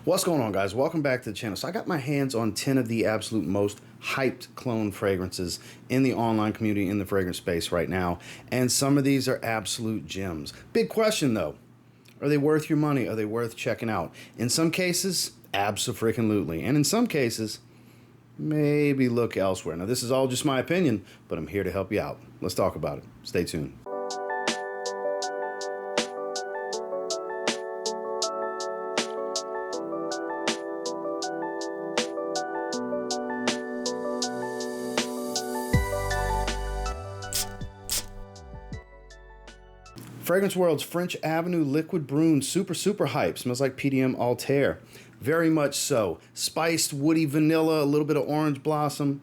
What's going on, guys? Welcome back to the channel. So I got my hands on 10 of the absolute most hyped clone fragrances in the online community, in the fragrance space right now, and some of these are absolute gems. Big question though, are they worth your money? Are they worth checking out? In some cases, abso-freaking-lutely, and in some cases, maybe look elsewhere. Now this is all just my opinion, but I'm here to help you out. Let's talk about it. Stay tuned. Fragrance World's French Avenue Liquid Brun, super hype. Smells like PDM Altair. Very much so. Spiced, woody vanilla, a little bit of orange blossom.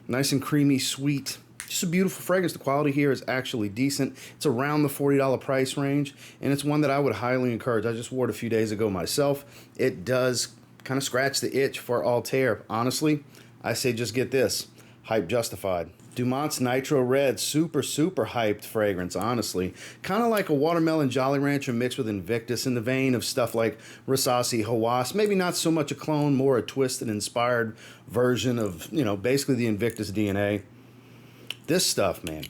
Nice and creamy, sweet. Just a beautiful fragrance. The quality here is actually decent. It's around the $40 price range, and it's one that I would highly encourage. I just wore it a few days ago myself. It does kind of scratch the itch for Altair. Honestly, I say just get this. Hype justified. Dumont's Nitro Red, super hyped fragrance, honestly. Kind of like a watermelon Jolly Rancher mixed with Invictus, in the vein of stuff like Rosasi, Hawass. Maybe not so much a clone, more a twisted, inspired version of, basically the Invictus DNA. This stuff, man.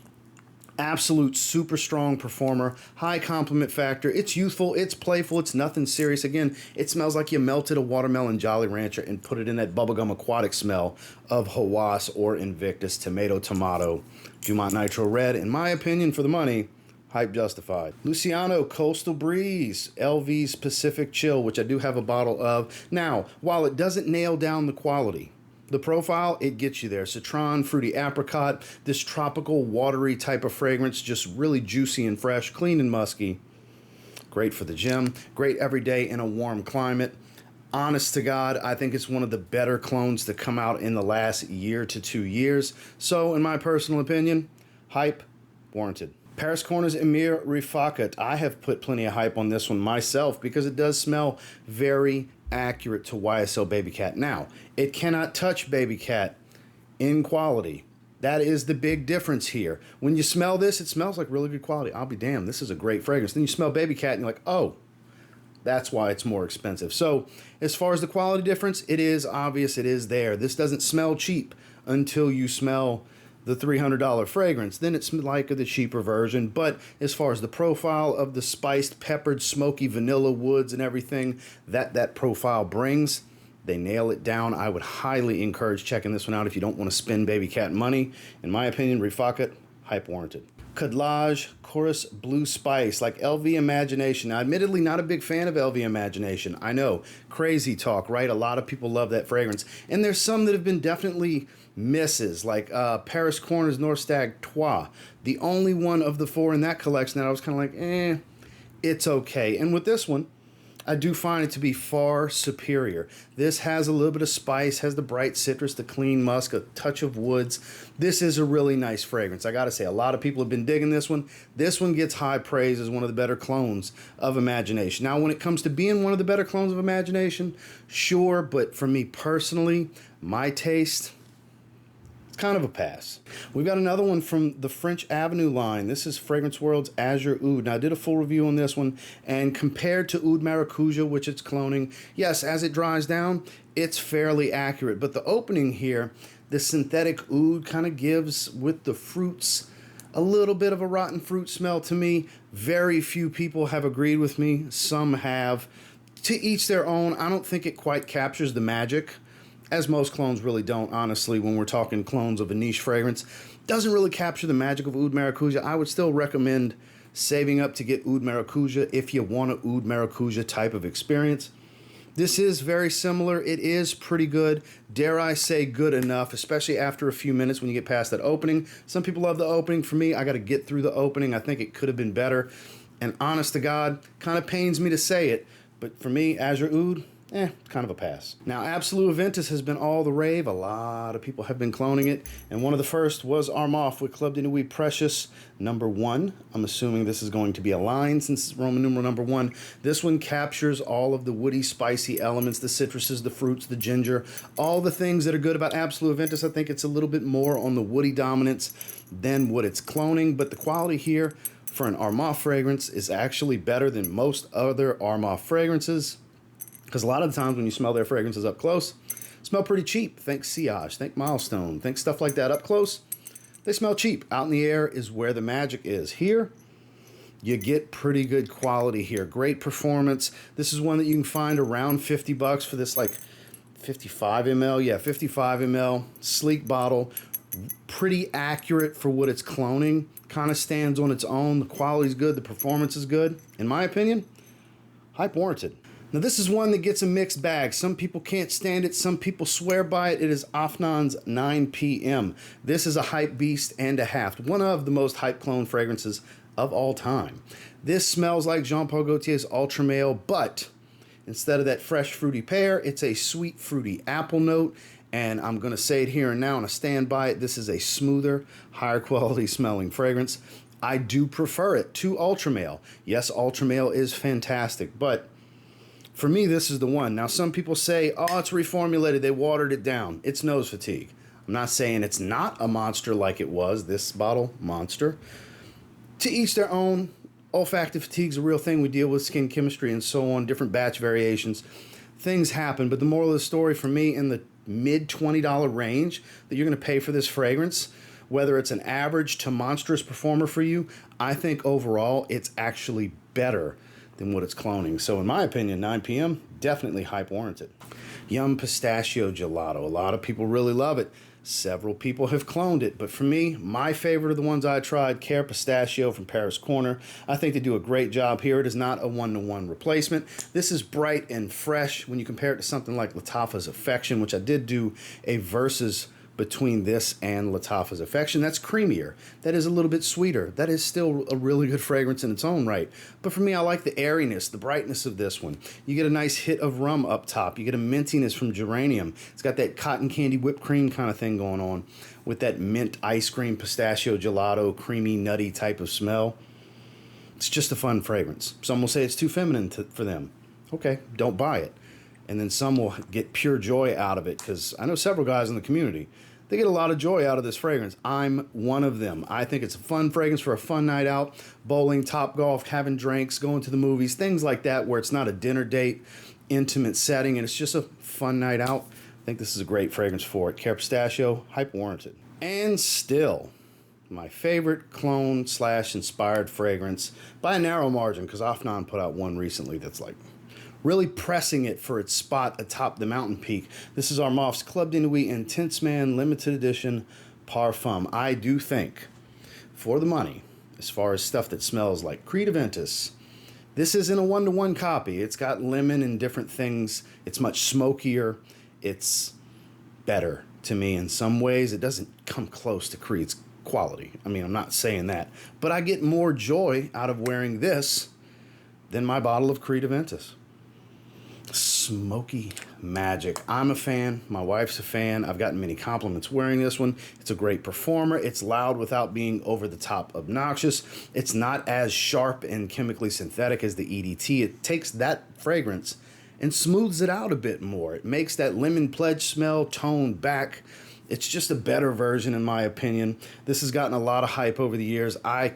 Absolute super strong performer, high compliment factor. It's youthful, it's playful, it's nothing serious. Again, it smells like you melted a watermelon Jolly Rancher and put it in that bubblegum aquatic smell of Hawass or Invictus, tomato. Dumont Nitro Red, in my opinion, for the money, hype justified. Luciano Coastal Breeze, LV's Pacific Chill, which I do have a bottle of. Now, while it doesn't nail down the quality, the profile, it gets you there. Citron, fruity apricot, this tropical, watery type of fragrance, just really juicy and fresh, clean and musky. Great for the gym, great every day in a warm climate. Honest to God, I think it's one of the better clones to come out in the last year to 2 years. So, in my personal opinion, hype warranted. Paris Corner's Emir Rifaaqat. I have put plenty of hype on this one myself because it does smell very accurate to YSL Baby Cat. Now, it cannot touch Baby Cat in quality. That is the big difference here. When you smell this, it smells like really good quality. I'll be damned, this is a great fragrance. Then you smell Baby Cat and you're like, oh, that's why it's more expensive. So, as far as the quality difference, it is obvious, it is there. This doesn't smell cheap until you smell the $300 fragrance. Then it's like the cheaper version. But as far as the profile of the spiced, peppered, smoky vanilla woods and everything that profile brings, they nail it down. I would highly encourage checking this one out if you don't want to spend Baby Cat money. In my opinion, Rifaaqat, hype warranted. Khadlaj Chorus Blue Spice, like LV Imagination. Now, admittedly, not a big fan of LV Imagination. I know, crazy talk, right? A lot of people love that fragrance. And there's some that have been definitely misses, like Paris Corner's North Stag Trois. The only one of the four in that collection that I was kind of like, it's okay. And with this one, I do find it to be far superior. This has a little bit of spice, has the bright citrus, the clean musk, a touch of woods. This is a really nice fragrance. I gotta say, a lot of people have been digging this one. This one gets high praise as one of the better clones of Imagination. Now, when it comes to being one of the better clones of Imagination, sure, but for me personally, my taste, it's kind of a pass. We've got another one from the French Avenue line. This is Fragrance World's Azzure Oud. Now, I did a full review on this one, and compared to Oud Maracuja, which it's cloning, yes, as it dries down, it's fairly accurate. But the opening here, the synthetic oud kind of gives, with the fruits, a little bit of a rotten fruit smell to me. Very few people have agreed with me. Some have. To each their own. I don't think it quite captures the magic, as most clones really don't, honestly, when we're talking clones of a niche fragrance. Doesn't really capture the magic of Oud Maracuja. I would still recommend saving up to get Oud Maracuja if you want a Oud Maracuja type of experience. This is very similar. It is pretty good. Dare I say good enough, especially after a few minutes when you get past that opening. Some people love the opening. For me, I got to get through the opening. I think it could have been better. And honest to God, kind of pains me to say it, but for me, Azzure Oud, kind of a pass. Now, Absolute Ventus has been all the rave. A lot of people have been cloning it. And one of the first was Armaf with Club de Nuit Precieux #1. I'm assuming this is going to be a line since it's Roman numeral #1. This one captures all of the woody, spicy elements, the citruses, the fruits, the ginger, all the things that are good about Absolute Ventus. I think it's a little bit more on the woody dominance than what it's cloning. But the quality here for an Armaf fragrance is actually better than most other Armaf fragrances. Because a lot of the times when you smell their fragrances up close, smell pretty cheap. Think Sillage, think Milestone, think stuff like that up close. They smell cheap. Out in the air is where the magic is. Here, you get pretty good quality here. Great performance. This is one that you can find around 50 bucks for this, like 55 ml. Yeah, 55 ml. Sleek bottle. Pretty accurate for what it's cloning. Kind of stands on its own. The quality's good. The performance is good. In my opinion, hype warranted. Now this is one that gets a mixed bag. Some people can't stand it. Some people swear by it. It is Afnan's 9 p.m. This is a hype beast and a half. One of the most hype clone fragrances of all time. This smells like Jean Paul Gaultier's Ultra Male, but instead of that fresh fruity pear, it's a sweet fruity apple note. And I'm going to say it here and now, and I stand by it. This is a smoother, higher quality smelling fragrance. I do prefer it to Ultra Male. Yes, Ultra Male is fantastic, but for me, this is the one. Now, some people say, oh, it's reformulated. They watered it down. It's nose fatigue. I'm not saying it's not a monster like it was. This bottle, monster. To each their own. Olfactive fatigue is a real thing. We deal with skin chemistry and so on, different batch variations. Things happen, but the moral of the story for me, in the mid $20 range that you're going to pay for this fragrance, whether it's an average to monstrous performer for you, I think overall it's actually better than what it's cloning. So in my opinion, 9 p.m., definitely hype warranted. Yum Pistachio Gelato. A lot of people really love it. Several people have cloned it, but for me, my favorite of the ones I tried, Khair Pistachio from Paris Corner. I think they do a great job here. It is not a one-to-one replacement. This is bright and fresh when you compare it to something like Lattafa's Affection, which I did do a versus between this and Lattafa's Affection. That's creamier. That is a little bit sweeter. That is still a really good fragrance in its own right. But for me, I like the airiness, the brightness of this one. You get a nice hit of rum up top. You get a mintiness from geranium. It's got that cotton candy whipped cream kind of thing going on with that mint ice cream pistachio gelato, creamy, nutty type of smell. It's just a fun fragrance. Some will say it's too feminine for them. Okay, don't buy it. And then some will get pure joy out of it, because I know several guys in the community, they get a lot of joy out of this fragrance. I'm one of them. I think it's a fun fragrance for a fun night out, bowling, top golf, having drinks, going to the movies, things like that, where it's not a dinner date, intimate setting, and it's just a fun night out. I think this is a great fragrance for it. Khair Pistachio, hype warranted. And still, my favorite clone / inspired fragrance by a narrow margin, because Afnan put out one recently that's like really pressing it for its spot atop the mountain peak. This is Armaf's Club de Nuit Intense Man Limited Edition Parfum. I do think, for the money, as far as stuff that smells like Creed Ventus, this isn't a one-to-one copy. It's got lemon and different things. It's much smokier. It's better to me in some ways. It doesn't come close to Creed's quality. I mean, I'm not saying that. But I get more joy out of wearing this than my bottle of Creed Ventus. Smoky magic. I'm a fan. My wife's a fan. I've gotten many compliments wearing this one. It's a great performer. It's loud without being over the top obnoxious. It's not as sharp and chemically synthetic as the EDT. It takes that fragrance and smooths it out a bit more. It makes that lemon pledge smell toned back. It's just a better version in my opinion. This has gotten a lot of hype over the years. I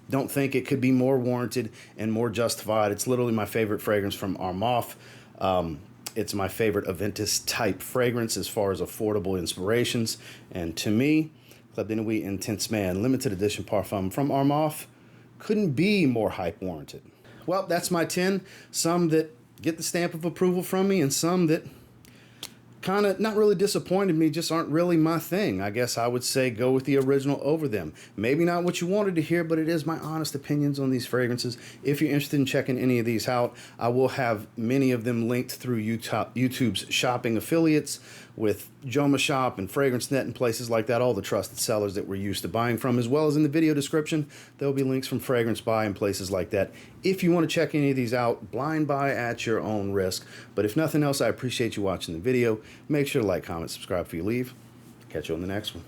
don't think it could be more warranted and more justified. It's literally my favorite fragrance from Armaf. It's my favorite Ventus type fragrance as far as affordable inspirations. And to me, Club de Nuit Intense Man Limited Edition Parfum from Armaf couldn't be more hype warranted. Well, that's my 10. Some that get the stamp of approval from me, and some that kind of not really disappointed me, just aren't really my thing. I guess I would say go with the original over them. Maybe not what you wanted to hear, but it is my honest opinions on these fragrances. If you're interested in checking any of these out, I will have many of them linked through YouTube's shopping affiliates with Joma Shop and Fragrance Net and places like that, all the trusted sellers that we're used to buying from, as well as in the video description, there will be links from Fragrance Buy and places like that. If you want to check any of these out, blind buy at your own risk. But if nothing else, I appreciate you watching the video. Make sure to like, comment, subscribe before you leave. Catch you on the next one.